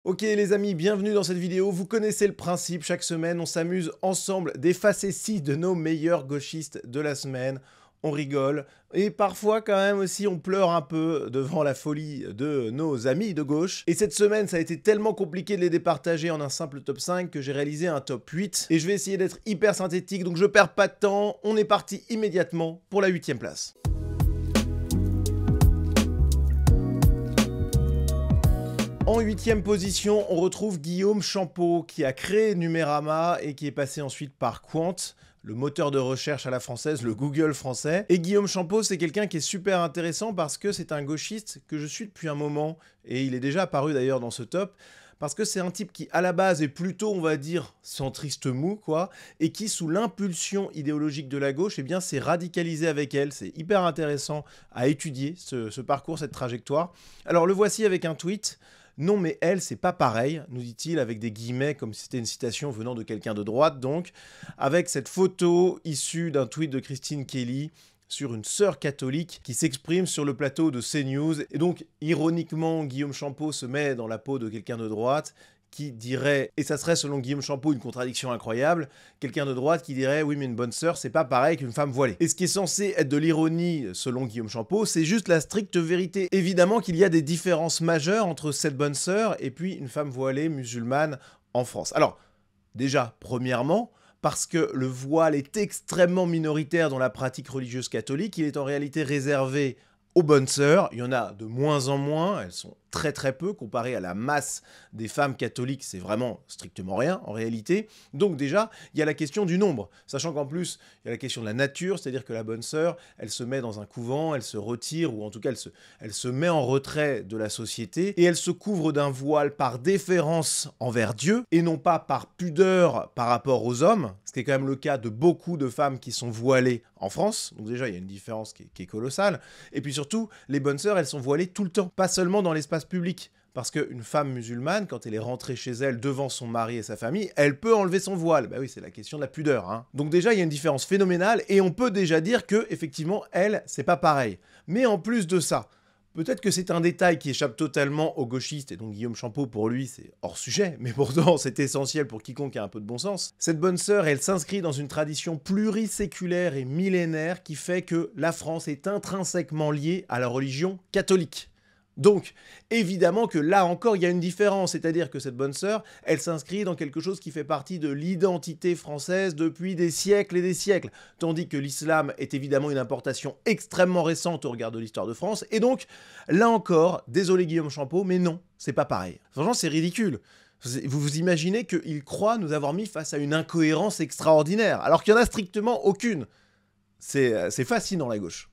Ok les amis, bienvenue dans cette vidéo. Vous connaissez le principe, chaque semaine on s'amuse ensemble des facéties de nos meilleurs gauchistes de la semaine. On rigole et parfois quand même aussi on pleure un peu devant la folie de nos amis de gauche. Et cette semaine ça a été tellement compliqué de les départager en un simple top 5 que j'ai réalisé un top 8. Et je vais essayer d'être hyper synthétique, donc je perds pas de temps. On est parti immédiatement pour la 8e place. En 8e position, on retrouve Guillaume Champeau, qui a créé Numérama et qui est passé ensuite par Quant, le moteur de recherche à la française, le Google français. Et Guillaume Champeau, c'est quelqu'un qui est super intéressant parce que c'est un gauchiste que je suis depuis un moment, et il est déjà apparu d'ailleurs dans ce top, parce que c'est un type qui, à la base, est plutôt, on va dire, centriste mou, quoi, et qui, sous l'impulsion idéologique de la gauche, eh bien, s'est radicalisé avec elle. C'est hyper intéressant à étudier, ce parcours, cette trajectoire. Alors, le voici avec un tweet. Non mais elle, c'est pas pareil, nous dit-il avec des guillemets comme si c'était une citation venant de quelqu'un de droite donc, avec cette photo issue d'un tweet de Christine Kelly sur une sœur catholique qui s'exprime sur le plateau de CNews. Et donc, ironiquement, Guillaume Champeau se met dans la peau de quelqu'un de droite qui dirait, et ça serait selon Guillaume Champeau une contradiction incroyable, quelqu'un de droite qui dirait oui mais une bonne sœur c'est pas pareil qu'une femme voilée. Et ce qui est censé être de l'ironie selon Guillaume Champeau, c'est juste la stricte vérité. Évidemment qu'il y a des différences majeures entre cette bonne sœur et puis une femme voilée musulmane en France. Alors, déjà, premièrement, parce que le voile est extrêmement minoritaire dans la pratique religieuse catholique, il est en réalité réservé aux bonnes sœurs. Il y en a de moins en moins, elles sont très peu, comparé à la masse des femmes catholiques, c'est vraiment strictement rien en réalité. Donc déjà, il y a la question du nombre, sachant qu'en plus, il y a la question de la nature, c'est-à-dire que la bonne sœur, elle se met dans un couvent, elle se retire, ou en tout cas, elle se met en retrait de la société, et elle se couvre d'un voile par déférence envers Dieu, et non pas par pudeur par rapport aux hommes, ce qui est quand même le cas de beaucoup de femmes qui sont voilées en France. Donc déjà, il y a une différence qui est colossale. Et puis surtout, les bonnes sœurs, elles sont voilées tout le temps, pas seulement dans l'espace public. Parce qu'une femme musulmane, quand elle est rentrée chez elle devant son mari et sa famille, elle peut enlever son voile. Bah oui, c'est la question de la pudeur, hein. Donc déjà, il y a une différence phénoménale, et on peut déjà dire que, effectivement, elle, c'est pas pareil. Mais en plus de ça, peut-être que c'est un détail qui échappe totalement aux gauchistes, et donc Guillaume Champeau, pour lui, c'est hors sujet, mais pourtant, c'est essentiel pour quiconque a un peu de bon sens. Cette bonne sœur, elle s'inscrit dans une tradition pluriséculaire et millénaire qui fait que la France est intrinsèquement liée à la religion catholique. Donc, évidemment que là encore, il y a une différence, c'est-à-dire que cette bonne sœur, elle s'inscrit dans quelque chose qui fait partie de l'identité française depuis des siècles et des siècles, tandis que l'islam est évidemment une importation extrêmement récente au regard de l'histoire de France, et donc, là encore, désolé Guillaume Champeau, mais non, c'est pas pareil. Franchement, c'est ridicule. Vous vous imaginez qu'il croit nous avoir mis face à une incohérence extraordinaire, alors qu'il n'y en a strictement aucune. C'est fascinant, la gauche.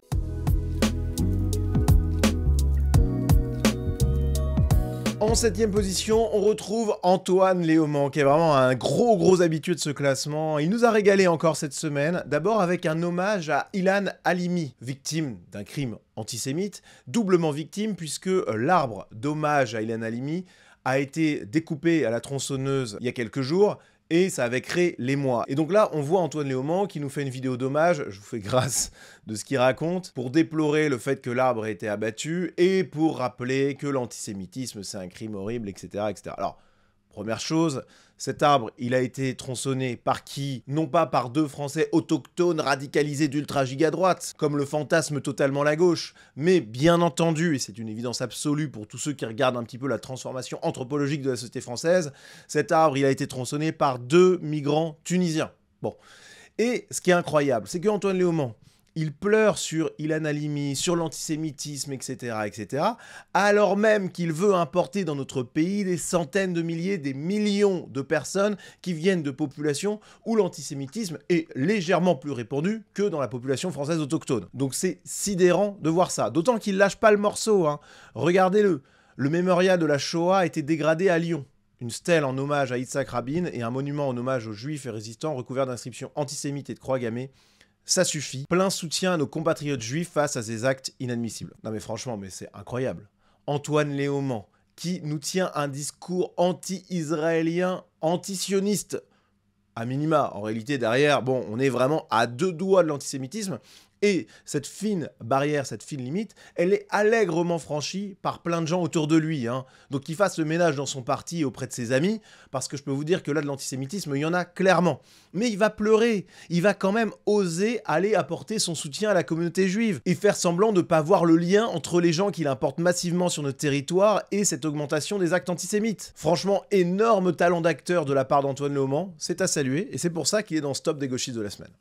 En 7e position, on retrouve Antoine Léaumont, qui est vraiment un gros habitué de ce classement. Il nous a régalé encore cette semaine, d'abord avec un hommage à Ilan Halimi, victime d'un crime antisémite, doublement victime puisque l'arbre d'hommage à Ilan Halimi a été découpé à la tronçonneuse il y a quelques jours, et ça avait créé l'émoi. Et donc là, on voit Antoine Léaumont qui nous fait une vidéo d'hommage, je vous fais grâce de ce qu'il raconte, pour déplorer le fait que l'arbre ait été abattu, et pour rappeler que l'antisémitisme c'est un crime horrible, etc. etc. Alors, première chose, cet arbre, il a été tronçonné par qui? Non pas par deux Français autochtones radicalisés d'ultra-giga-droite, comme le fantasme totalement la gauche, mais bien entendu, et c'est une évidence absolue pour tous ceux qui regardent un petit peu la transformation anthropologique de la société française, cet arbre, il a été tronçonné par deux migrants tunisiens. Bon. Et ce qui est incroyable, c'est qu'Antoine Léaumont, il pleure sur Ilan Halimi, sur l'antisémitisme, etc., etc., alors même qu'il veut importer dans notre pays des centaines de milliers, des millions de personnes qui viennent de populations où l'antisémitisme est légèrement plus répandu que dans la population française autochtone. Donc c'est sidérant de voir ça, d'autant qu'il lâche pas le morceau, hein. Regardez-le, le mémorial de la Shoah a été dégradé à Lyon. Une stèle en hommage à Yitzhak Rabin et un monument en hommage aux juifs et résistants recouvert d'inscriptions antisémites et de croix gammées. Ça suffit. Plein soutien à nos compatriotes juifs face à ces actes inadmissibles. Non mais franchement, mais c'est incroyable. Antoine Léaumont, qui nous tient un discours anti-israélien, anti-sioniste. À minima, en réalité, derrière, bon, on est vraiment à deux doigts de l'antisémitisme. Et cette fine barrière, cette fine limite, elle est allègrement franchie par plein de gens autour de lui. Donc qu'il fasse le ménage dans son parti et auprès de ses amis, parce que je peux vous dire que là, de l'antisémitisme, il y en a clairement. Mais il va pleurer, il va quand même oser aller apporter son soutien à la communauté juive et faire semblant de ne pas voir le lien entre les gens qu'il importe massivement sur notre territoire et cette augmentation des actes antisémites. Franchement, énorme talent d'acteur de la part d'Antoine Léaumont, c'est à saluer, et c'est pour ça qu'il est dans ce top des gauchistes de la semaine.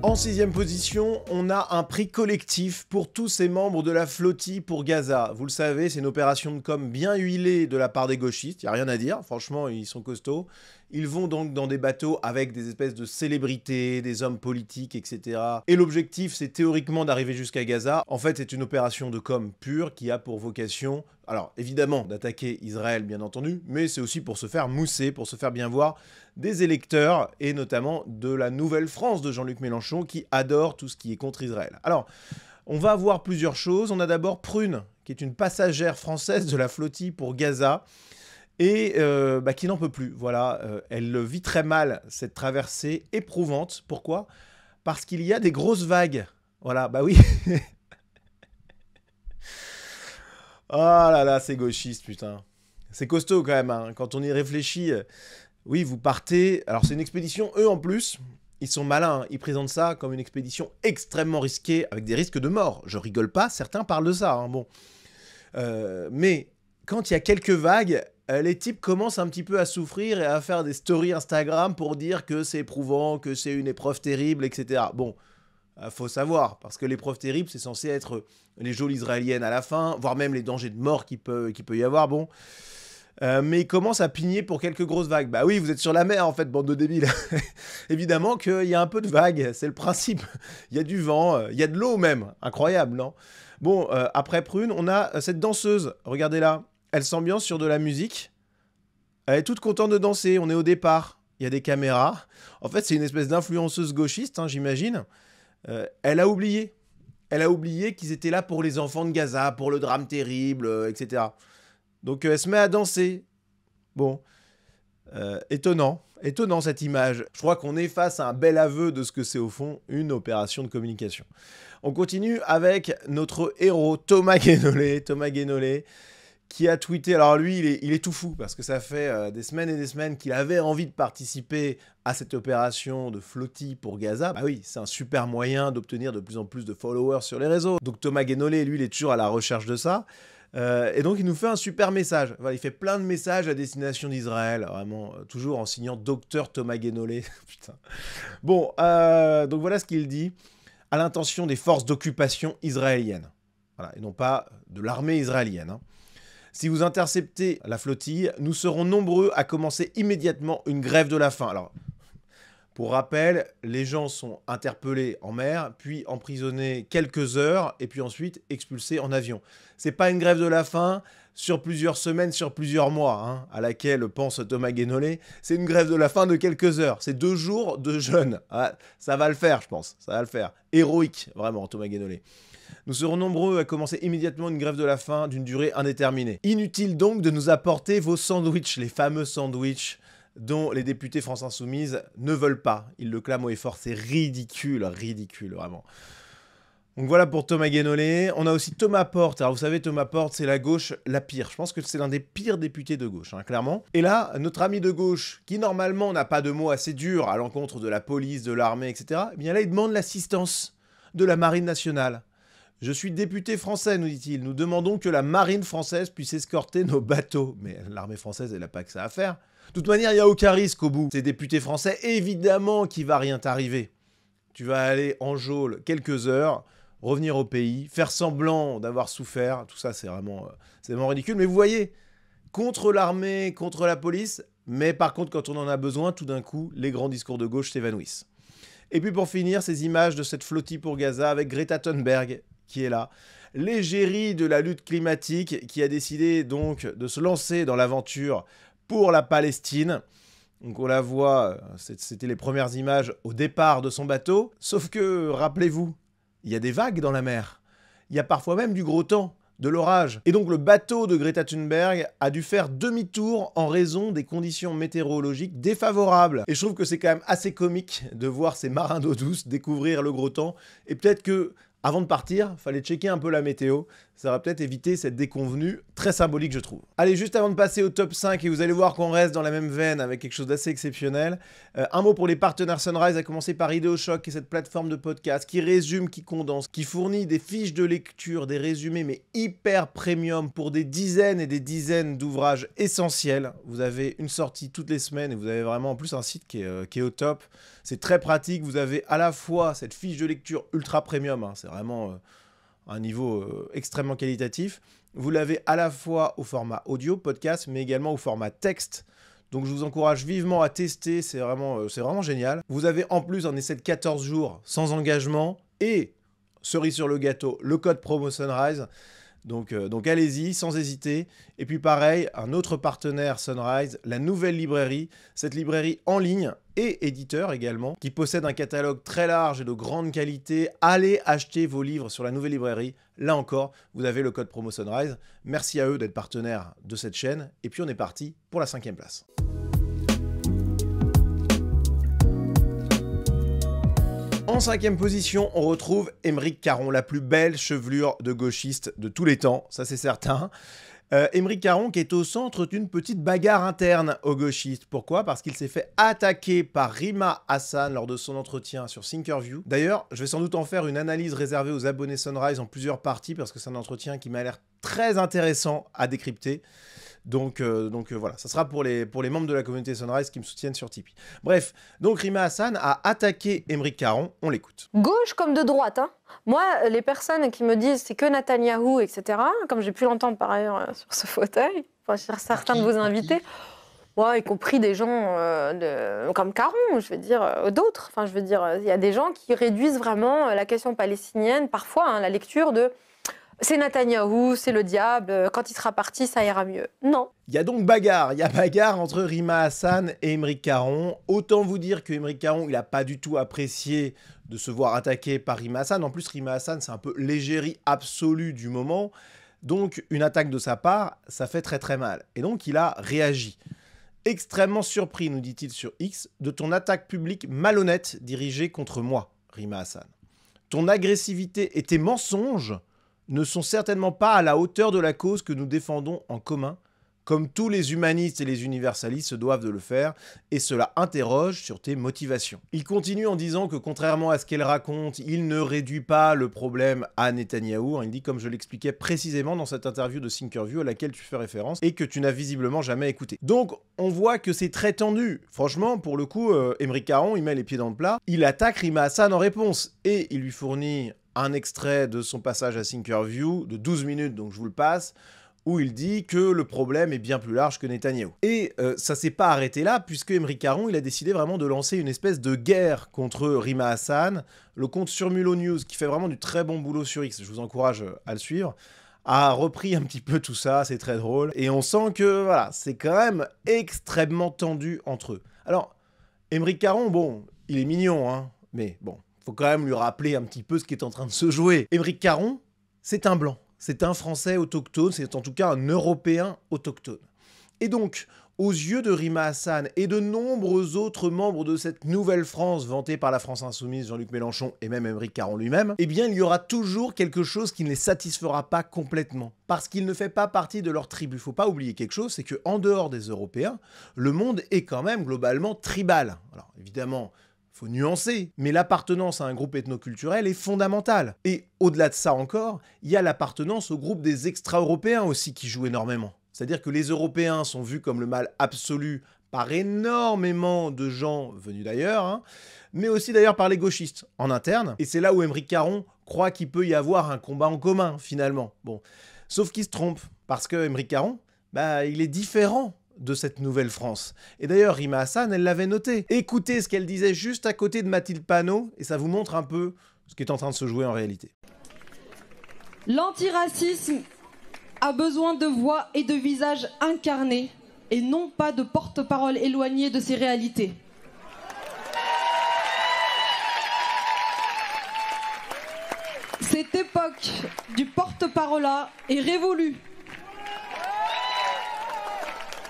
En 6e position, on a un prix collectif pour tous ces membres de la flottille pour Gaza. Vous le savez, c'est une opération de com bien huilée de la part des gauchistes, il n'y a rien à dire, franchement, ils sont costauds. Ils vont donc dans des bateaux avec des espèces de célébrités, des hommes politiques, etc. Et l'objectif, c'est théoriquement d'arriver jusqu'à Gaza. En fait, c'est une opération de com pure qui a pour vocation, alors évidemment, d'attaquer Israël, bien entendu, mais c'est aussi pour se faire mousser, pour se faire bien voir des électeurs, et notamment de la Nouvelle France de Jean-Luc Mélenchon, qui adore tout ce qui est contre Israël. Alors, on va voir plusieurs choses. On a d'abord Prune, qui est une passagère française de la flottille pour Gaza, et qui n'en peut plus. Voilà, elle vit très mal cette traversée éprouvante. Pourquoi? Parce qu'il y a des grosses vagues. Voilà, bah oui. Oh là là, c'est gauchiste, putain. C'est costaud quand même, quand on y réfléchit. Oui, vous partez... Alors c'est une expédition, eux en plus, ils sont malins, ils présentent ça comme une expédition extrêmement risquée, avec des risques de mort. Je rigole pas, certains parlent de ça, bon. Mais quand il y a quelques vagues, les types commencent un petit peu à souffrir et à faire des stories Instagram pour dire que c'est éprouvant, que c'est une épreuve terrible, etc. Bon, faut savoir, parce que l'épreuve terrible, c'est censé être les geôles israéliennes à la fin, voire même les dangers de mort qu'il peut y avoir, bon. Mais ils commencent à pigner pour quelques grosses vagues. Bah oui, vous êtes sur la mer en fait, bande de débiles. Évidemment qu'il y a un peu de vagues, c'est le principe. Il y a du vent, il y a de l'eau même. Incroyable, non? Bon, après Prune, on a cette danseuse. Regardez-la. Elle s'ambiance sur de la musique. Elle est toute contente de danser. On est au départ. Il y a des caméras. En fait, c'est une espèce d'influenceuse gauchiste, j'imagine. Elle a oublié. Elle a oublié qu'ils étaient là pour les enfants de Gaza, pour le drame terrible, etc. Donc elle se met à danser. Bon, étonnant cette image. Je crois qu'on est face à un bel aveu de ce que c'est au fond une opération de communication. On continue avec notre héros Thomas Guénolé. Thomas Guénolé qui a tweeté, alors lui il est tout fou parce que ça fait des semaines et des semaines qu'il avait envie de participer à cette opération de flottille pour Gaza. Bah oui, c'est un super moyen d'obtenir de plus en plus de followers sur les réseaux. Donc Thomas Guénolé, lui, il est toujours à la recherche de ça. Et donc il nous fait un super message. Voilà, il fait plein de messages à destination d'Israël, vraiment, toujours en signant Docteur Thomas Guénolé. Putain. Bon, donc voilà ce qu'il dit à l'intention des forces d'occupation israéliennes. Voilà, et non pas de l'armée israélienne. Si vous interceptez la flottille, nous serons nombreux à commencer immédiatement une grève de la faim. Alors, pour rappel, les gens sont interpellés en mer, puis emprisonnés quelques heures, et puis ensuite expulsés en avion. C'est pas une grève de la faim sur plusieurs semaines, sur plusieurs mois, à laquelle pense Thomas Guénolé. C'est une grève de la faim de quelques heures. C'est 2 jours de jeûne. Ah, ça va le faire, je pense. Ça va le faire. Héroïque, vraiment, Thomas Guénolé. Nous serons nombreux à commencer immédiatement une grève de la faim d'une durée indéterminée. Inutile donc de nous apporter vos sandwichs, les fameux sandwichs dont les députés France Insoumise ne veulent pas. Ils le clament haut et fort, c'est ridicule, vraiment. Donc voilà pour Thomas Guénolé. On a aussi Thomas Porte. Alors vous savez, Thomas Porte, c'est la gauche la pire. Je pense que c'est l'un des pires députés de gauche, clairement. Et là, notre ami de gauche, qui normalement n'a pas de mots assez durs à l'encontre de la police, de l'armée, etc., eh bien là, il demande l'assistance de la Marine nationale. Je suis député français, nous dit-il. Nous demandons que la marine française puisse escorter nos bateaux. Mais l'armée française, elle n'a pas que ça à faire. De toute manière, il n'y a aucun risque au bout. Ces députés français, évidemment qu'il ne va rien t'arriver. Tu vas aller en geôle quelques heures, revenir au pays, faire semblant d'avoir souffert. Tout ça, c'est vraiment ridicule. Mais vous voyez, contre l'armée, contre la police, mais par contre, quand on en a besoin, tout d'un coup, les grands discours de gauche s'évanouissent. Et puis pour finir, ces images de cette flottille pour Gaza avec Greta Thunberg qui est là. L'égérie de la lutte climatique qui a décidé donc de se lancer dans l'aventure pour la Palestine. Donc on la voit, c'était les premières images au départ de son bateau. Sauf que, rappelez-vous, il y a des vagues dans la mer. Il y a parfois même du gros temps. de l'orage. Et donc le bateau de Greta Thunberg a dû faire demi-tour en raison des conditions météorologiques défavorables. Et je trouve que c'est quand même assez comique de voir ces marins d'eau douce découvrir le gros temps. Et peut-être que, avant de partir, fallait checker un peu la météo. Ça va peut-être éviter cette déconvenue très symbolique, je trouve. Allez, juste avant de passer au top 5, et vous allez voir qu'on reste dans la même veine avec quelque chose d'assez exceptionnel. Un mot pour les partenaires Sunrise, à commencer par Idéochoc, qui est cette plateforme de podcast qui résume, qui condense, qui fournit des fiches de lecture, des résumés, mais hyper premium pour des dizaines et des dizaines d'ouvrages essentiels. Vous avez une sortie toutes les semaines et vous avez vraiment en plus un site qui est au top. C'est très pratique. Vous avez à la fois cette fiche de lecture ultra premium, hein, c'est vraiment un niveau extrêmement qualitatif. Vous l'avez à la fois au format audio, podcast, mais également au format texte. Donc je vous encourage vivement à tester, c'est vraiment génial. Vous avez en plus un essai de 14 jours sans engagement et, cerise sur le gâteau, le code promo Sunrise. Donc allez-y, sans hésiter. Et puis pareil, un autre partenaire Sunrise, la nouvelle librairie, cette librairie en ligne et éditeur également, qui possède un catalogue très large et de grande qualité. Allez acheter vos livres sur la nouvelle librairie. Là encore, vous avez le code promo Sunrise. Merci à eux d'être partenaires de cette chaîne. Et puis on est parti pour la 5e place. En 5e position, on retrouve Émeric Caron, la plus belle chevelure de gauchiste de tous les temps, ça c'est certain. Émeric Caron qui est au centre d'une petite bagarre interne aux gauchistes. Pourquoi ? Parce qu'il s'est fait attaquer par Rima Hassan lors de son entretien sur Thinkerview. D'ailleurs, je vais sans doute en faire une analyse réservée aux abonnés Sunrise en plusieurs parties parce que c'est un entretien qui m'a l'air très intéressant à décrypter. Donc voilà, ça sera pour les membres de la communauté Sunrise qui me soutiennent sur Tipeee. Bref, donc Rima Hassan a attaqué Émeric Caron, on l'écoute. Gauche comme de droite, hein. Moi, les personnes qui me disent c'est que Netanyahou, etc., comme j'ai pu l'entendre par ailleurs sur ce fauteuil, enfin, sur certains de vos invités, ouais, y compris des gens comme Caron, je veux dire, d'autres. Enfin, je veux dire, il y a des gens qui réduisent vraiment la question palestinienne, parfois, hein, la lecture de c'est Netanyahou, c'est le diable, quand il sera parti, ça ira mieux. Non. Il y a donc bagarre, entre Rima Hassan et Émeric Caron. Autant vous dire que Émeric Caron, il n'a pas du tout apprécié de se voir attaqué par Rima Hassan. En plus, Rima Hassan, c'est un peu l'égérie absolue du moment. Donc, une attaque de sa part, ça fait très très mal. Et donc, il a réagi. Extrêmement surpris, nous dit-il sur X, de ton attaque publique malhonnête dirigée contre moi, Rima Hassan. Ton agressivité et tes mensonges ne sont certainement pas à la hauteur de la cause que nous défendons en commun, comme tous les humanistes et les universalistes se doivent de le faire, et cela interroge sur tes motivations. Il continue en disant que contrairement à ce qu'elle raconte, il ne réduit pas le problème à Netanyahou. Il dit, comme je l'expliquais précisément dans cette interview de Thinkerview à laquelle tu fais référence, et que tu n'as visiblement jamais écouté. Donc, on voit que c'est très tendu. Franchement, pour le coup, Émeric Caron, il met les pieds dans le plat, il attaque Rima Hassan en réponse, et il lui fournit un extrait de son passage à Thinkerview de 12 minutes, donc je vous le passe, où il dit que le problème est bien plus large que Netanyahou. Et ça s'est pas arrêté là, puisque Émeric Caron, il a décidé vraiment de lancer une espèce de guerre contre Rima Hassan. Le compte Surmulo News, qui fait vraiment du très bon boulot sur X, je vous encourage à le suivre, a repris un petit peu tout ça, c'est très drôle. Et on sent que, voilà, c'est quand même extrêmement tendu entre eux. Alors, Émeric Caron, bon, il est mignon, hein, mais bon, faut quand même lui rappeler un petit peu ce qui est en train de se jouer. Émeric Caron, c'est un blanc. C'est un Français autochtone, c'est en tout cas un Européen autochtone. Et donc, aux yeux de Rima Hassan et de nombreux autres membres de cette nouvelle France vantée par la France Insoumise, Jean-Luc Mélenchon et même Émeric Caron lui-même, eh bien, il y aura toujours quelque chose qui ne les satisfera pas complètement. Parce qu'il ne fait pas partie de leur tribu. Il ne faut pas oublier quelque chose, c'est qu'en dehors des Européens, le monde est quand même globalement tribal. Alors, évidemment, faut nuancer, mais l'appartenance à un groupe ethnoculturel est fondamentale. Et au-delà de ça encore, il y a l'appartenance au groupe des extra-européens aussi qui joue énormément. C'est-à-dire que les Européens sont vus comme le mal absolu par énormément de gens venus d'ailleurs, hein, mais aussi d'ailleurs par les gauchistes en interne. Et c'est là où Émeric Caron croit qu'il peut y avoir un combat en commun, finalement. Bon, sauf qu'il se trompe, parce que Émeric Caron, il est différent de cette nouvelle France. Et d'ailleurs, Rima Hassan, elle l'avait noté. Écoutez ce qu'elle disait juste à côté de Mathilde Panot, et ça vous montre un peu ce qui est en train de se jouer en réalité. L'antiracisme a besoin de voix et de visages incarnés, et non pas de porte-parole éloignés de ses réalités. Cette époque du porte-parole est révolue.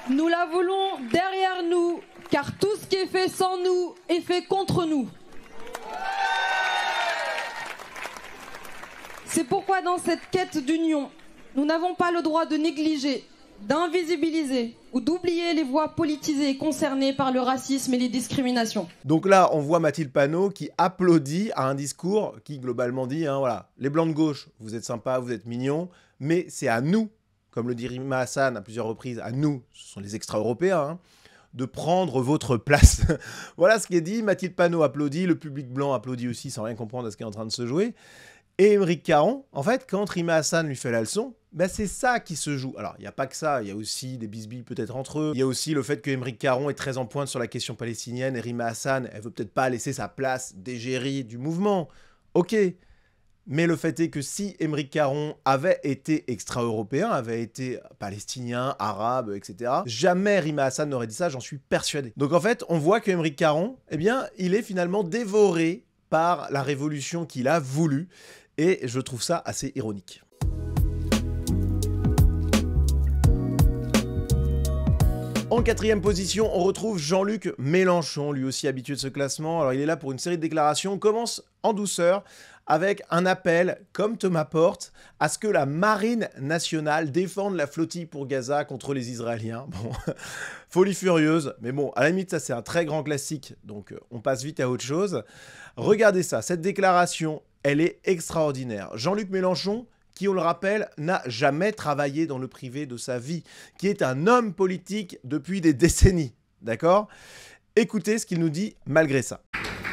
Nous la voulons derrière nous, car tout ce qui est fait sans nous est fait contre nous. C'est pourquoi dans cette quête d'union, nous n'avons pas le droit de négliger, d'invisibiliser ou d'oublier les voix politisées concernées par le racisme et les discriminations. Donc là, on voit Mathilde Panot qui applaudit à un discours qui globalement dit, hein, voilà, les blancs de gauche, vous êtes sympas, vous êtes mignons, mais c'est à nous, comme le dit Rima Hassan à plusieurs reprises, à nous, ce sont les extra-européens, hein, de prendre votre place. Voilà ce qui est dit, Mathilde Panot applaudit, le public blanc applaudit aussi sans rien comprendre à ce qui est en train de se jouer. Et Aymeric Caron, en fait, quand Rima Hassan lui fait la leçon, ben c'est ça qui se joue. Alors, il n'y a pas que ça, il y a aussi des bisbilles peut-être entre eux. Il y a aussi le fait que Aymeric Caron est très en pointe sur la question palestinienne et Rima Hassan, elle veut peut-être pas laisser sa place d'égérie du mouvement. Ok, mais le fait est que si Aymeric Caron avait été extra-européen, avait été palestinien, arabe, etc., jamais Rima Hassan n'aurait dit ça, j'en suis persuadé. Donc en fait, on voit que Aymeric Caron, eh bien, il est finalement dévoré par la révolution qu'il a voulu, et je trouve ça assez ironique. En quatrième position, on retrouve Jean-Luc Mélenchon, lui aussi habitué de ce classement. Alors il est là pour une série de déclarations. On commence en douceur avec un appel, comme Thomas Porte, à ce que la marine nationale défende la flottille pour Gaza contre les Israéliens. Bon, folie furieuse, mais bon, à la limite, ça c'est un très grand classique, donc on passe vite à autre chose. Regardez ça, cette déclaration, elle est extraordinaire. Jean-Luc Mélenchon, qui, on le rappelle, n'a jamais travaillé dans le privé de sa vie, qui est un homme politique depuis des décennies, d'accord? Écoutez ce qu'il nous dit malgré ça.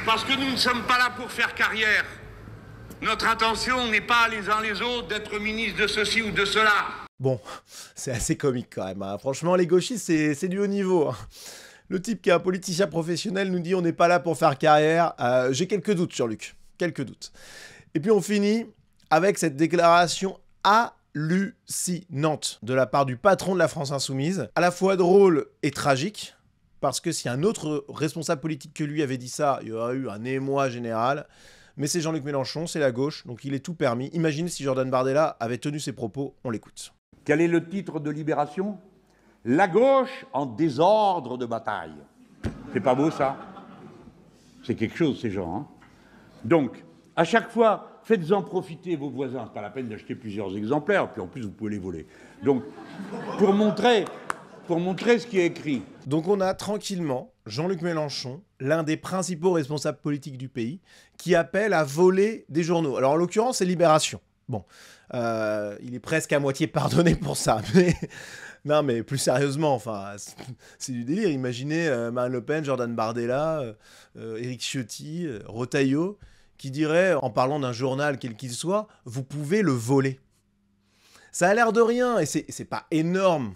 Parce que nous ne sommes pas là pour faire carrière. Notre intention n'est pas les uns les autres d'être ministres de ceci ou de cela. Bon, c'est assez comique quand même, hein. Franchement, les gauchistes, c'est du haut niveau, hein. Le type qui est un politicien professionnel nous dit on n'est pas là pour faire carrière. J'ai quelques doutes sur Luc, quelques doutes. Et puis on finit avec cette déclaration hallucinante de la part du patron de la France Insoumise, à la fois drôle et tragique, parce que si un autre responsable politique que lui avait dit ça, il y aurait eu un émoi général. Mais c'est Jean-Luc Mélenchon, c'est la gauche, donc il est tout permis. Imaginez si Jordan Bardella avait tenu ses propos, on l'écoute. Quel est le titre de Libération ? La gauche en désordre de bataille. C'est pas beau ça ? C'est quelque chose ces gens, hein. Donc, à chaque fois, faites-en profiter vos voisins. C'est pas la peine d'acheter plusieurs exemplaires, puis en plus vous pouvez les voler. Donc, pour montrer ce qui est écrit. Donc on a tranquillement Jean-Luc Mélenchon, l'un des principaux responsables politiques du pays, qui appelle à voler des journaux. Alors en l'occurrence, c'est Libération. Bon, il est presque à moitié pardonné pour ça, mais... Non, mais plus sérieusement, enfin, c'est du délire. Imaginez Marine Le Pen, Jordan Bardella, Éric Ciotti, Retailleau, qui dirait, en parlant d'un journal quel qu'il soit, vous pouvez le voler. Ça a l'air de rien, et c'est pas énorme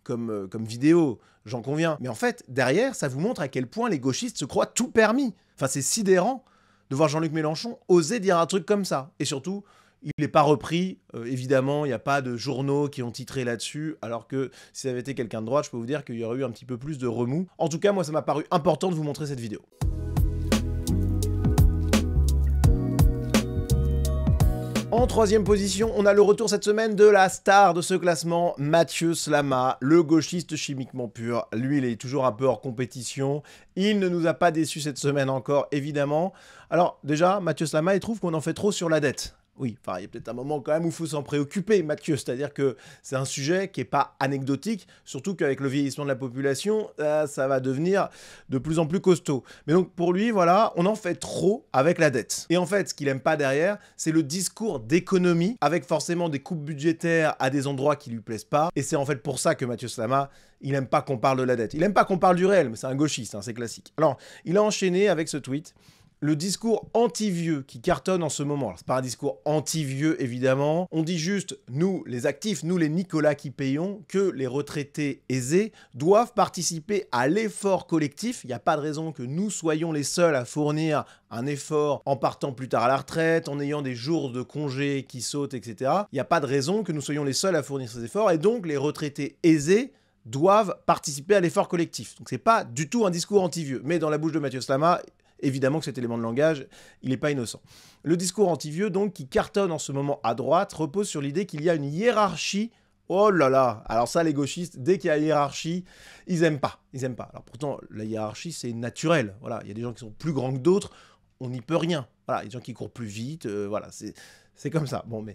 comme vidéo, j'en conviens. Mais en fait, derrière, ça vous montre à quel point les gauchistes se croient tout permis. Enfin, c'est sidérant de voir Jean-Luc Mélenchon oser dire un truc comme ça. Et surtout, il n'est pas repris, évidemment, il n'y a pas de journaux qui ont titré là-dessus, alors que si ça avait été quelqu'un de droite, je peux vous dire qu'il y aurait eu un petit peu plus de remous. En tout cas, moi, ça m'a paru important de vous montrer cette vidéo. En troisième position, on a le retour cette semaine de la star de ce classement, Mathieu Slama, le gauchiste chimiquement pur. Lui, il est toujours un peu hors compétition. Il ne nous a pas déçus cette semaine encore, évidemment. Alors déjà, Mathieu Slama, il trouve qu'on en fait trop sur la dette. Oui, enfin, il y a peut-être un moment quand même où il faut s'en préoccuper, Mathieu. C'est-à-dire que c'est un sujet qui n'est pas anecdotique, surtout qu'avec le vieillissement de la population, ça va devenir de plus en plus costaud. Mais donc, pour lui, voilà, on en fait trop avec la dette. Et en fait, ce qu'il n'aime pas derrière, c'est le discours d'économie, avec forcément des coupes budgétaires à des endroits qui ne lui plaisent pas. Et c'est en fait pour ça que Mathieu Slama, il n'aime pas qu'on parle de la dette. Il n'aime pas qu'on parle du réel, mais c'est un gauchiste, hein, c'est classique. Alors, il a enchaîné avec ce tweet. Le discours anti-vieux qui cartonne en ce moment. Alors, c'est pas un discours anti-vieux, évidemment. On dit juste, nous, les actifs, nous, les Nicolas qui payons, que les retraités aisés doivent participer à l'effort collectif. Il n'y a pas de raison que nous soyons les seuls à fournir un effort en partant plus tard à la retraite, en ayant des jours de congé qui sautent, etc. Il n'y a pas de raison que nous soyons les seuls à fournir ces efforts. Et donc, les retraités aisés doivent participer à l'effort collectif. Donc, c'est pas du tout un discours anti-vieux. Mais dans la bouche de Mathieu Slama, évidemment que cet élément de langage, il n'est pas innocent. Le discours anti-vieux, donc, qui cartonne en ce moment à droite, repose sur l'idée qu'il y a une hiérarchie. Oh là là. Alors ça, les gauchistes, dès qu'il y a hiérarchie, ils aiment pas. Ils aiment pas. Alors pourtant, la hiérarchie, c'est naturel. Voilà, il y a des gens qui sont plus grands que d'autres, on n'y peut rien. Voilà, il y a des gens qui courent plus vite, voilà, c'est comme ça. Bon,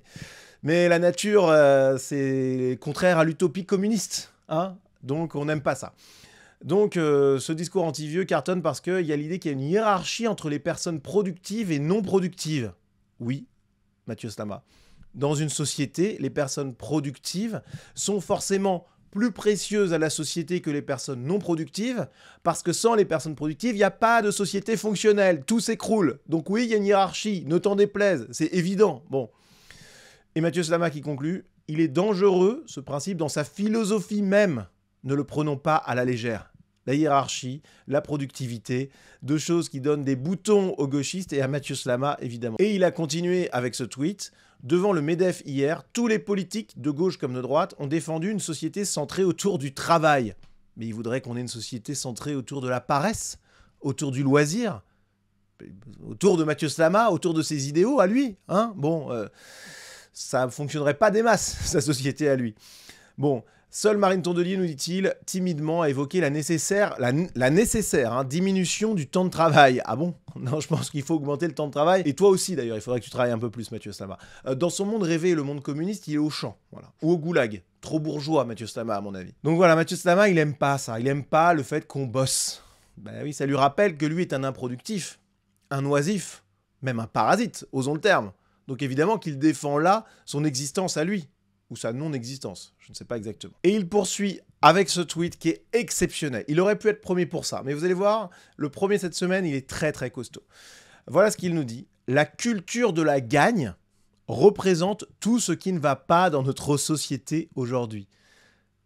mais la nature, c'est contraire à l'utopie communiste, hein, donc on n'aime pas ça. Donc ce discours anti-vieux cartonne parce qu'il y a l'idée qu'il y a une hiérarchie entre les personnes productives et non productives. Oui, Mathieu Slama. Dans une société, les personnes productives sont forcément plus précieuses à la société que les personnes non productives, parce que sans les personnes productives, il n'y a pas de société fonctionnelle, tout s'écroule. Donc oui, il y a une hiérarchie, ne t'en déplaise, c'est évident. Bon. Et Mathieu Slama qui conclut, il est dangereux, ce principe, dans sa philosophie même. Ne le prenons pas à la légère. La hiérarchie, la productivité, deux choses qui donnent des boutons aux gauchistes et à Mathieu Slama, évidemment. Et il a continué avec ce tweet. Devant le MEDEF hier, tous les politiques, de gauche comme de droite, ont défendu une société centrée autour du travail. Mais ils voudraient qu'on ait une société centrée autour de la paresse, autour du loisir, autour de Mathieu Slama, autour de ses idéaux à lui. Hein, bon, ça ne fonctionnerait pas des masses, sa société à lui. Bon, seule Marine Tondelier, nous dit-il, timidement a évoqué la nécessaire diminution du temps de travail. Ah bon? Non, je pense qu'il faut augmenter le temps de travail. Et toi aussi, d'ailleurs, il faudrait que tu travailles un peu plus, Mathieu Slama. Dans son monde rêvé, le monde communiste, il est au champ. Voilà. Ou au goulag. Trop bourgeois, Mathieu Slama, à mon avis. Donc voilà, Mathieu Slama, il aime pas ça. Il aime pas le fait qu'on bosse. Ben oui, ça lui rappelle que lui est un improductif, un oisif, même un parasite, osons le terme. Donc évidemment qu'il défend là son existence à lui. Ou sa non-existence, je ne sais pas exactement. Et il poursuit avec ce tweet qui est exceptionnel. Il aurait pu être premier pour ça, mais vous allez voir, le premier cette semaine, il est très très costaud. Voilà ce qu'il nous dit. La culture de la gagne représente tout ce qui ne va pas dans notre société aujourd'hui.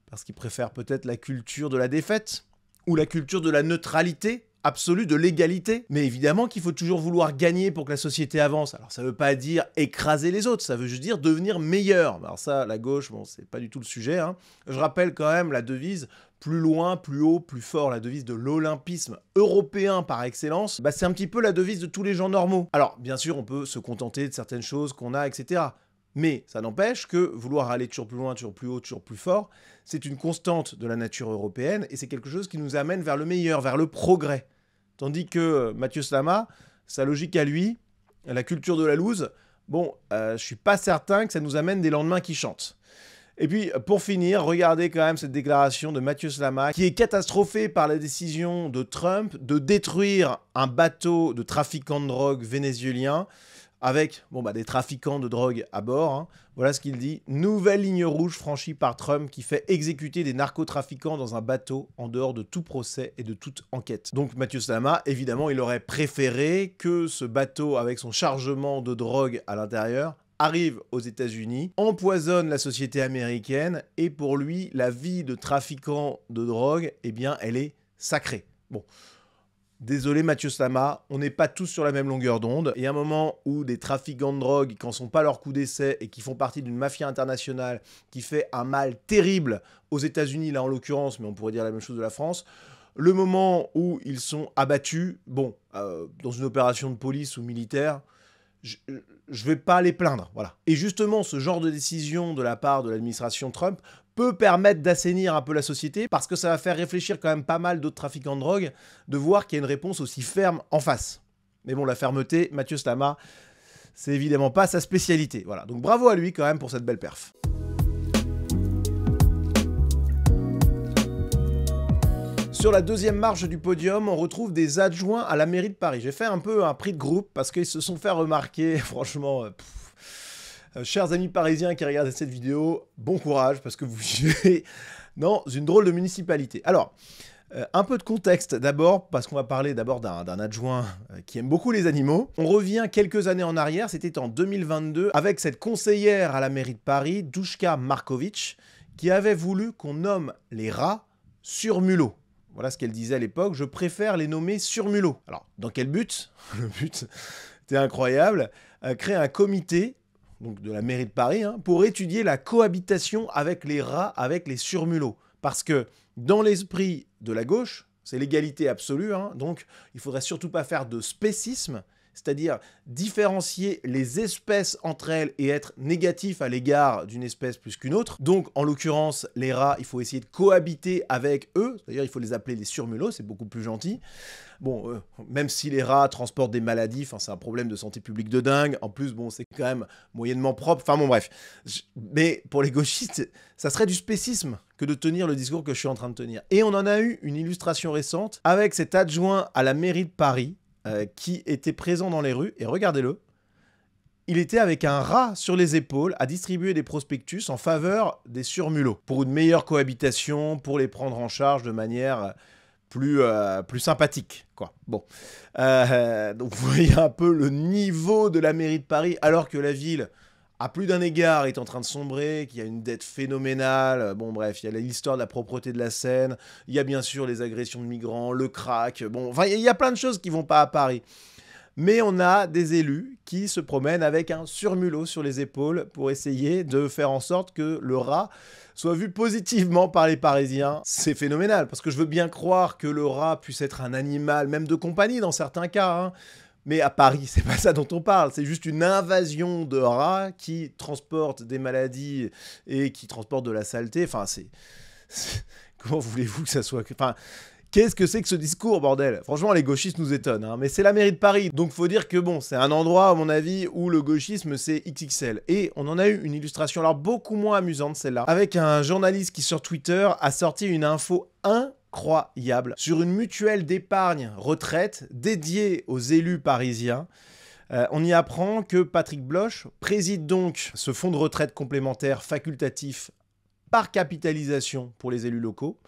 Parce qu'il préfère peut-être la culture de la défaite, ou la culture de la neutralité absolue, de l'égalité. Mais évidemment qu'il faut toujours vouloir gagner pour que la société avance. Alors ça veut pas dire écraser les autres, ça veut juste dire devenir meilleur. Alors ça, la gauche, bon, c'est pas du tout le sujet, hein. Je rappelle quand même la devise plus loin, plus haut, plus fort, la devise de l'olympisme européen par excellence. Bah, c'est un petit peu la devise de tous les gens normaux. Alors bien sûr, on peut se contenter de certaines choses qu'on a, etc. Mais ça n'empêche que vouloir aller toujours plus loin, toujours plus haut, toujours plus fort, c'est une constante de la nature européenne et c'est quelque chose qui nous amène vers le meilleur, vers le progrès. Tandis que Mathieu Slama, sa logique à lui, la culture de la loose, bon, je suis pas certain que ça nous amène des lendemains qui chantent. Et puis, pour finir, regardez quand même cette déclaration de Mathieu Slama, qui est catastrophée par la décision de Trump de détruire un bateau de trafiquants de drogue vénézuélien, avec des trafiquants de drogue à bord. Hein. Voilà ce qu'il dit. Nouvelle ligne rouge franchie par Trump qui fait exécuter des narcotrafiquants dans un bateau en dehors de tout procès et de toute enquête. Donc Mathieu Slama, évidemment, il aurait préféré que ce bateau avec son chargement de drogue à l'intérieur arrive aux États-Unis, empoisonne la société américaine et pour lui, la vie de trafiquant de drogue, eh bien, elle est sacrée. Bon. Désolé Mathieu Slama, on n'est pas tous sur la même longueur d'onde. Il y a un moment où des trafiquants de drogue, qui n'en sont pas leur coup d'essai et qui font partie d'une mafia internationale qui fait un mal terrible aux États-Unis, là en l'occurrence, mais on pourrait dire la même chose de la France. Le moment où ils sont abattus, dans une opération de police ou militaire, je vais pas les plaindre, voilà. Et justement, ce genre de décision de la part de l'administration Trump peut permettre d'assainir un peu la société, parce que ça va faire réfléchir quand même pas mal d'autres trafiquants de drogue, de voir qu'il y a une réponse aussi ferme en face. Mais bon, la fermeté, Mathieu Slama, c'est évidemment pas sa spécialité. Voilà, donc bravo à lui quand même pour cette belle perf. Sur la deuxième marche du podium, on retrouve des adjoints à la mairie de Paris. J'ai fait un peu un prix de groupe parce qu'ils se sont fait remarquer, franchement... chers amis parisiens qui regardent cette vidéo, bon courage parce que vous vivez dans une drôle de municipalité. Alors, un peu de contexte d'abord, parce qu'on va parler d'abord d'un adjoint qui aime beaucoup les animaux. On revient quelques années en arrière, c'était en 2022, avec cette conseillère à la mairie de Paris, Doushka Markovic, qui avait voulu qu'on nomme les rats sur mulot. Voilà ce qu'elle disait à l'époque, je préfère les nommer sur mulot. Alors, dans quel but? Le but, c'était incroyable, créer un comité donc de la mairie de Paris, hein, pour étudier la cohabitation avec les rats, avec les surmulots. Parce que dans l'esprit de la gauche, c'est l'égalité absolue, hein, donc il faudrait surtout pas faire de spécisme, c'est-à-dire différencier les espèces entre elles et être négatif à l'égard d'une espèce plus qu'une autre. Donc, en l'occurrence, les rats, il faut essayer de cohabiter avec eux, c'est-à-dire il faut les appeler les surmulots, c'est beaucoup plus gentil. Bon, même si les rats transportent des maladies, c'est un problème de santé publique de dingue, en plus, bon, c'est quand même moyennement propre, enfin bon, bref. Mais pour les gauchistes, ça serait du spécisme que de tenir le discours que je suis en train de tenir. Et on en a eu une illustration récente avec cet adjoint à la mairie de Paris, qui était présent dans les rues, et regardez-le, il était avec un rat sur les épaules à distribuer des prospectus en faveur des surmulots, pour une meilleure cohabitation, pour les prendre en charge de manière plus sympathique, quoi. Bon, donc vous voyez un peu le niveau de la mairie de Paris, alors que la ville, à plus d'un égard, est en train de sombrer, qu'il y a une dette phénoménale. Bon, bref, il y a l'histoire de la propreté de la Seine, il y a bien sûr les agressions de migrants, le crack, bon, enfin, il y a plein de choses qui vont pas à Paris. Mais on a des élus qui se promènent avec un surmulot sur les épaules pour essayer de faire en sorte que le rat soit vu positivement par les Parisiens. C'est phénoménal, parce que je veux bien croire que le rat puisse être un animal, même de compagnie dans certains cas, hein. Mais à Paris, c'est pas ça dont on parle, c'est juste une invasion de rats qui transportent des maladies et qui transportent de la saleté. Enfin, comment voulez-vous que ça soit... Enfin, qu'est-ce que c'est que ce discours, bordel? Franchement, les gauchistes nous étonnent, hein. Mais c'est la mairie de Paris, donc faut dire que bon, c'est un endroit, à mon avis, où le gauchisme, c'est XXL. Et on en a eu une illustration, alors beaucoup moins amusante, celle-là, avec un journaliste qui, sur Twitter, a sorti une info incroyable sur une mutuelle d'épargne retraite dédiée aux élus parisiens. On y apprend que Patrick Bloch préside donc ce fonds de retraite complémentaire facultatif par capitalisation pour les élus locaux,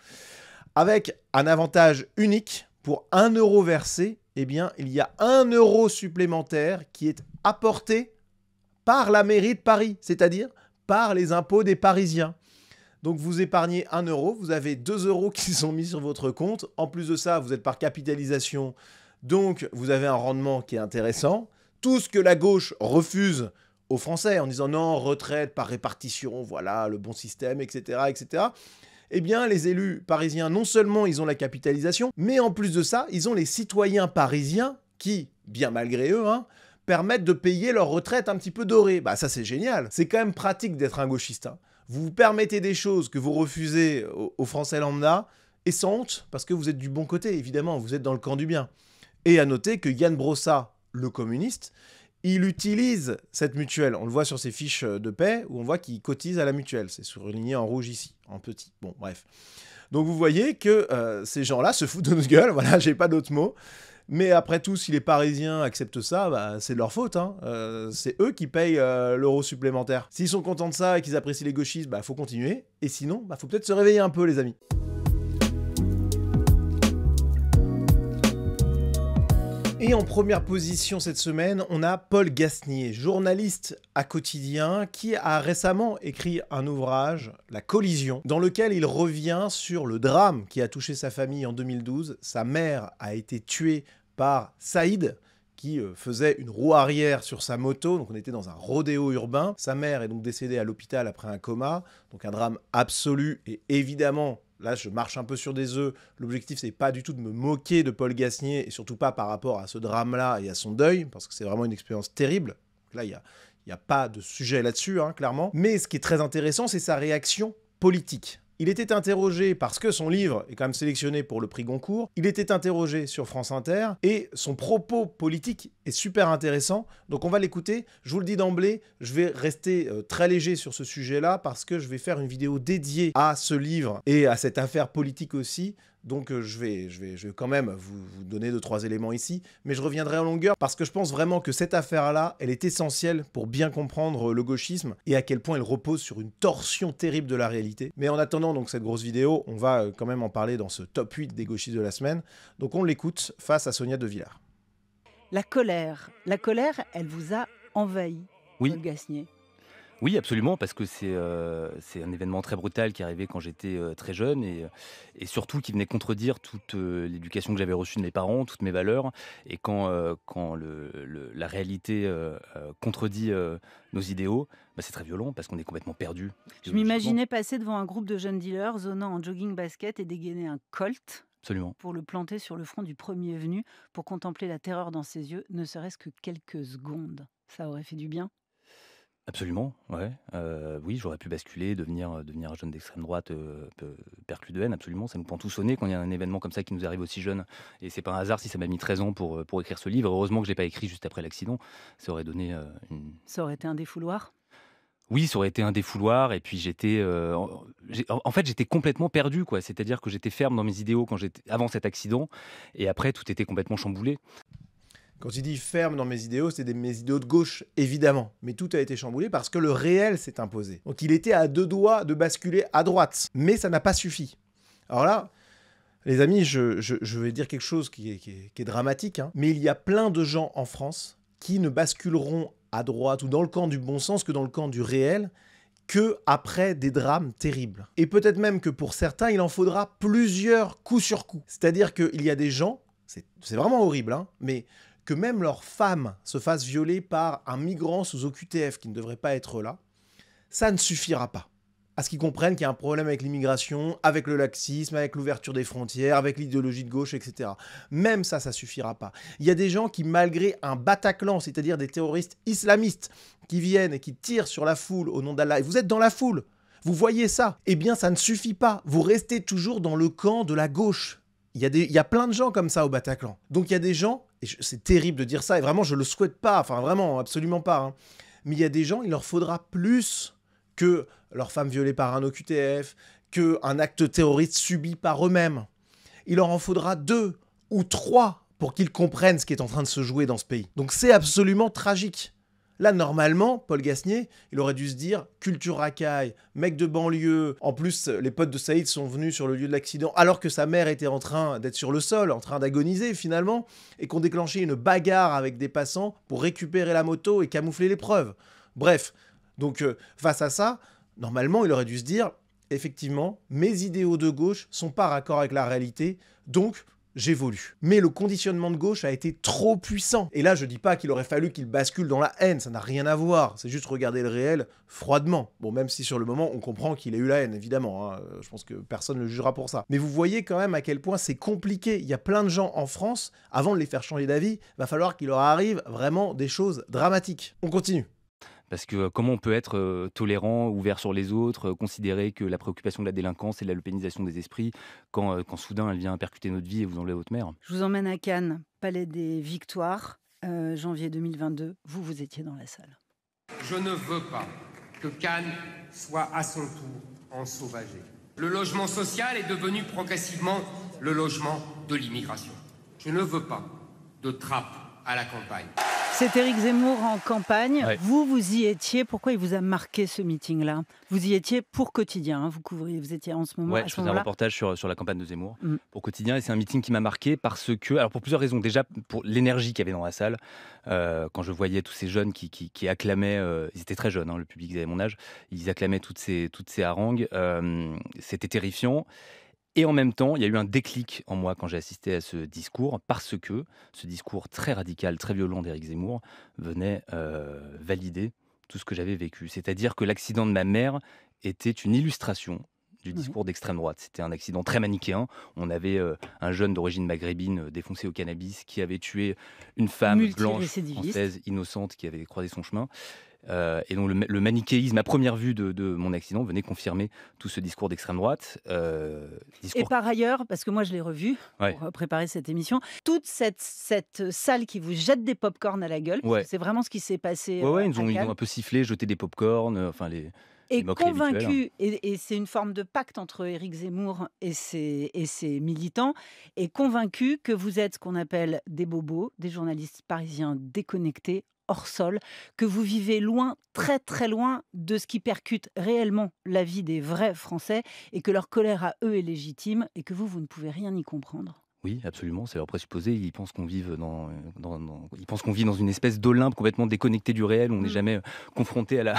avec un avantage unique: pour 1 euro versé, eh bien, il y a 1 euro supplémentaire qui est apporté par la mairie de Paris, c'est-à-dire par les impôts des Parisiens. Donc vous épargnez 1 euro, vous avez 2 euros qui sont mis sur votre compte. En plus de ça, vous êtes par capitalisation, donc vous avez un rendement qui est intéressant. Tout ce que la gauche refuse aux Français en disant non, retraite par répartition, voilà le bon système, etc., etc. Eh bien, les élus parisiens, non seulement ils ont la capitalisation, mais en plus de ça, ils ont les citoyens parisiens qui, bien malgré eux, hein, permettent de payer leur retraite un petit peu dorée. Bah ça, c'est génial. C'est quand même pratique d'être un gauchiste, hein. Vous vous permettez des choses que vous refusez aux Français lambda, et sans honte, parce que vous êtes du bon côté, évidemment, vous êtes dans le camp du bien. Et à noter que Yann Brossat, le communiste, il utilise cette mutuelle. On le voit sur ses fiches de paie, où on voit qu'il cotise à la mutuelle. C'est surligné en rouge ici, en petit. Bon, bref. Donc vous voyez que ces gens-là se foutent de notre gueule, voilà, j'ai pas d'autres mots. Mais après tout, si les Parisiens acceptent ça, bah, c'est de leur faute, hein. C'est eux qui payent l'euro supplémentaire. S'ils sont contents de ça et qu'ils apprécient les gauchistes, bah, faut continuer. Et sinon, bah, faut peut-être se réveiller un peu, les amis. Et en première position cette semaine, on a Paul Gasnier, journaliste à Quotidien, qui a récemment écrit un ouvrage, La Collision, dans lequel il revient sur le drame qui a touché sa famille en 2012. Sa mère a été tuée par Saïd, qui faisait une roue arrière sur sa moto, donc on était dans un rodéo urbain. Sa mère est donc décédée à l'hôpital après un coma, donc un drame absolu, et évidemment, là je marche un peu sur des œufs, l'objectif c'est pas du tout de me moquer de Paul Gasnier, et surtout pas par rapport à ce drame-là et à son deuil, parce que c'est vraiment une expérience terrible. Là, il n'y a pas de sujet là-dessus, hein, clairement. Mais ce qui est très intéressant, c'est sa réaction politique. Il était interrogé, parce que son livre est quand même sélectionné pour le prix Goncourt, il était interrogé sur France Inter, et son propos politique est super intéressant, donc on va l'écouter. Je vous le dis d'emblée, je vais rester très léger sur ce sujet-là, parce que je vais faire une vidéo dédiée à ce livre, et à cette affaire politique aussi. Donc je vais quand même vous donner 2-3 éléments ici, mais je reviendrai en longueur parce que je pense vraiment que cette affaire-là, elle est essentielle pour bien comprendre le gauchisme et à quel point elle repose sur une torsion terrible de la réalité. Mais en attendant donc cette grosse vidéo, on va quand même en parler dans ce top 8 des gauchistes de la semaine. Donc on l'écoute face à Sonia De Villard. La colère, elle vous a envahi, Oui. Paul Gasnier. Oui, absolument, parce que c'est un événement très brutal qui est arrivé quand j'étais très jeune et surtout qui venait contredire toute l'éducation que j'avais reçue de mes parents, toutes mes valeurs. Et quand la réalité contredit nos idéaux, bah, c'est très violent parce qu'on est complètement perdu. Je m'imaginais passer devant un groupe de jeunes dealers zonant en jogging basket et dégainer un Colt. Absolument. pour le planter sur le front du premier venu, pour contempler la terreur dans ses yeux, ne serait-ce que quelques secondes. Ça aurait fait du bien. Absolument, ouais. Oui, j'aurais pu basculer, devenir un jeune d'extrême droite perclus de haine, absolument. Ça nous prend tous au nez quand il y a un événement comme ça qui nous arrive aussi jeune. Et c'est pas un hasard si ça m'a mis 13 ans pour écrire ce livre. Heureusement que je l'ai pas écrit juste après l'accident. Ça aurait donné une... Ça aurait été un défouloir. Oui, ça aurait été un défouloir. Et puis en fait, j'étais complètement perdu, quoi. C'est-à-dire que j'étais ferme dans mes idéaux avant cet accident. Et après, tout était complètement chamboulé. Quand il dit ferme dans mes idéaux, c'est mes idéaux de gauche, évidemment. Mais tout a été chamboulé parce que le réel s'est imposé. Donc il était à 2 doigts de basculer à droite. Mais ça n'a pas suffi. Alors là, les amis, je vais dire quelque chose qui est dramatique, hein, mais il y a plein de gens en France qui ne basculeront à droite ou dans le camp du bon sens que dans le camp du réel, que après des drames terribles. Et peut-être même que pour certains, il en faudra plusieurs coups sur coup. C'est-à-dire qu'il y a des gens, c'est vraiment horrible, hein, mais que même leur femme se fasse violer par un migrant sous OQTF qui ne devrait pas être là, ça ne suffira pas. À ce qu'ils comprennent qu'il y a un problème avec l'immigration, avec le laxisme, avec l'ouverture des frontières, avec l'idéologie de gauche, etc. Même ça, ça suffira pas. Il y a des gens qui, malgré un Bataclan, c'est-à-dire des terroristes islamistes, qui viennent et qui tirent sur la foule au nom d'Allah, et vous êtes dans la foule, vous voyez ça, eh bien ça ne suffit pas. Vous restez toujours dans le camp de la gauche. Il y a plein de gens comme ça au Bataclan. Donc il y a des gens, et c'est terrible de dire ça, et vraiment je le souhaite pas, enfin vraiment, absolument pas, hein. Mais il y a des gens, il leur faudra plus que leur femme violée par un OQTF, qu'un acte terroriste subi par eux-mêmes. Il leur en faudra 2 ou 3 pour qu'ils comprennent ce qui est en train de se jouer dans ce pays. Donc c'est absolument tragique. Là, normalement, Paul Gasnier, il aurait dû se dire « culture racaille, mec de banlieue ». En plus, les potes de Saïd sont venus sur le lieu de l'accident alors que sa mère était en train d'être sur le sol, en train d'agoniser finalement, et qu'on déclenchait une bagarre avec des passants pour récupérer la moto et camoufler les preuves. Bref, donc face à ça, normalement, il aurait dû se dire « effectivement, mes idéaux de gauche sont pas raccord avec la réalité, donc… » j'évolue. Mais le conditionnement de gauche a été trop puissant. Et là, je dis pas qu'il aurait fallu qu'il bascule dans la haine, ça n'a rien à voir. C'est juste regarder le réel froidement. Bon, même si sur le moment, on comprend qu'il a eu la haine, évidemment. Hein. Je pense que personne ne le jugera pour ça. Mais vous voyez quand même à quel point c'est compliqué. Il y a plein de gens en France, avant de les faire changer d'avis, va falloir qu'il leur arrive vraiment des choses dramatiques. On continue. Parce que comment on peut être tolérant, ouvert sur les autres, considérer que la préoccupation de la délinquance et de la lupénisation des esprits, quand soudain elle vient percuter notre vie et vous enlever votre mère. Je vous emmène à Cannes, Palais des Victoires, janvier 2022. Vous étiez dans la salle. Je ne veux pas que Cannes soit à son tour ensauvagée. Le logement social est devenu progressivement le logement de l'immigration. Je ne veux pas de trappe à la campagne. C'est Éric Zemmour en campagne. Ouais. Vous y étiez. Pourquoi il vous a marqué ce meeting-là? Vous y étiez pour Quotidien. Hein, vous étiez en ce moment. Ouais, à je ce faisais un moment-là. reportage sur la campagne de Zemmour pour Quotidien et c'est un meeting qui m'a marqué parce que, alors pour plusieurs raisons. Déjà, pour l'énergie qu'il y avait dans la salle, quand je voyais tous ces jeunes qui acclamaient, ils étaient très jeunes, hein, le public ils avaient mon âge, ils acclamaient toutes ces harangues, c'était terrifiant. Et en même temps, il y a eu un déclic en moi quand j'ai assisté à ce discours, parce que ce discours très radical, très violent d'Éric Zemmour venait valider tout ce que j'avais vécu. C'est-à-dire que l'accident de ma mère était une illustration du discours d'extrême droite. C'était un accident très manichéen. On avait un jeune d'origine maghrébine défoncé au cannabis qui avait tué une femme blanche Multirécidiviste. française innocente qui avait croisé son chemin. Et donc le manichéisme, à première vue de mon accident, venait confirmer tout ce discours d'extrême droite. Et par ailleurs, parce que moi je l'ai revu Ouais. pour préparer cette émission, toute cette salle qui vous jette des pop-corn à la gueule, Ouais. c'est vraiment ce qui s'est passé. Ouais, à ils ont Cannes. un peu sifflé, jeté des pop-corn, enfin les Et moqueries habituelles. convaincu, et c'est une forme de pacte entre Éric Zemmour et ses militants, et convaincu que vous êtes ce qu'on appelle des bobos, des journalistes parisiens déconnectés, hors sol, que vous vivez loin, très très loin de ce qui percute réellement la vie des vrais Français, et que leur colère à eux est légitime, et que vous ne pouvez rien y comprendre. Oui, absolument, c'est leur présupposé. Ils pensent qu'on vit ils pensent qu'on vit dans une espèce d'Olympe complètement déconnecté du réel, où on n'est jamais confronté à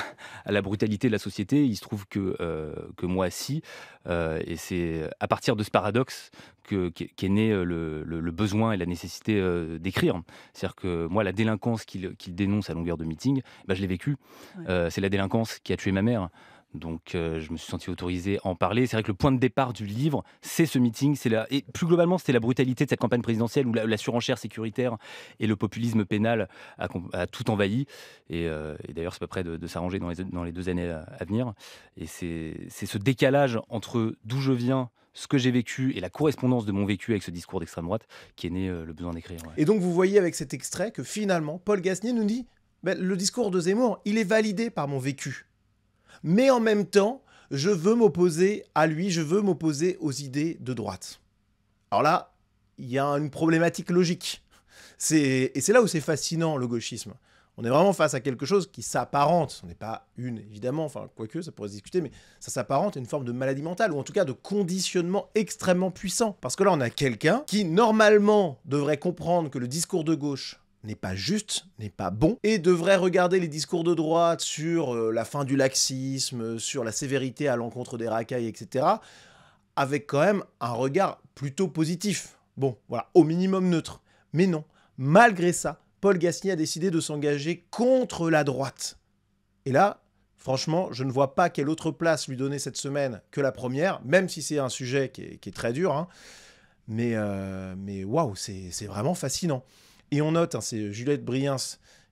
la brutalité de la société. Il se trouve que moi, si. Et c'est à partir de ce paradoxe qu'est né le besoin et la nécessité d'écrire. C'est-à-dire que moi, la délinquance qu'il dénonce à longueur de meeting, je l'ai vécue. Ouais. C'est la délinquance qui a tué ma mère. Donc je me suis senti autorisé à en parler. C'est vrai que le point de départ du livre, c'est ce meeting. Et plus globalement, c'était la brutalité de cette campagne présidentielle où la surenchère sécuritaire et le populisme pénal a tout envahi. Et d'ailleurs, c'est pas près de s'arranger dans les 2 années à venir. Et c'est ce décalage entre d'où je viens, ce que j'ai vécu et la correspondance de mon vécu avec ce discours d'extrême droite qui est né le besoin d'écrire. Ouais. Et donc vous voyez avec cet extrait que finalement, Paul Gasnier nous dit ben, le discours de Zemmour, il est validé par mon vécu. Mais en même temps, je veux m'opposer à lui, je veux m'opposer aux idées de droite. Alors là, il y a une problématique logique. Et c'est là où c'est fascinant, le gauchisme. On est vraiment face à quelque chose qui s'apparente, ce n'est pas une évidemment, enfin quoique ça pourrait se discuter, mais ça s'apparente à une forme de maladie mentale, ou en tout cas de conditionnement extrêmement puissant. Parce que là on a quelqu'un qui normalement devrait comprendre que le discours de gauche n'est pas juste, n'est pas bon, et devrait regarder les discours de droite sur la fin du laxisme, sur la sévérité à l'encontre des racailles, etc., avec quand même un regard plutôt positif. Bon, voilà, au minimum neutre. Mais non, malgré ça, Paul Gasnier a décidé de s'engager contre la droite. Et là, franchement, je ne vois pas quelle autre place lui donner cette semaine que la première, même si c'est un sujet qui est très dur. Hein. Mais waouh, c'est vraiment fascinant. Et on note, hein, c'est Juliette Briens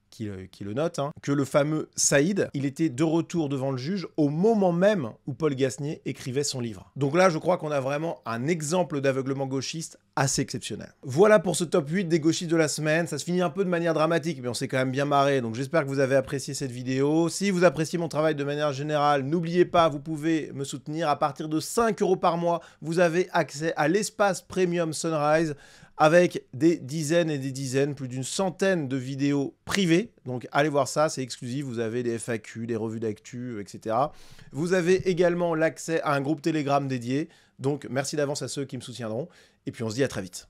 qui le note, hein, que le fameux Saïd, il était de retour devant le juge au moment même où Paul Gasnier écrivait son livre. Donc là, je crois qu'on a vraiment un exemple d'aveuglement gauchiste assez exceptionnel. Voilà pour ce top 8 des gauchistes de la semaine. Ça se finit un peu de manière dramatique, mais on s'est quand même bien marré. Donc j'espère que vous avez apprécié cette vidéo. Si vous appréciez mon travail de manière générale, n'oubliez pas, vous pouvez me soutenir. À partir de 5 € par mois, vous avez accès à l'espace Premium Sunrise, avec des dizaines et des dizaines, plus d'une centaine de vidéos privées. Donc allez voir ça, c'est exclusif, vous avez des FAQ, des revues d'actu, etc. Vous avez également l'accès à un groupe Telegram dédié. Donc merci d'avance à ceux qui me soutiendront. Et puis on se dit à très vite.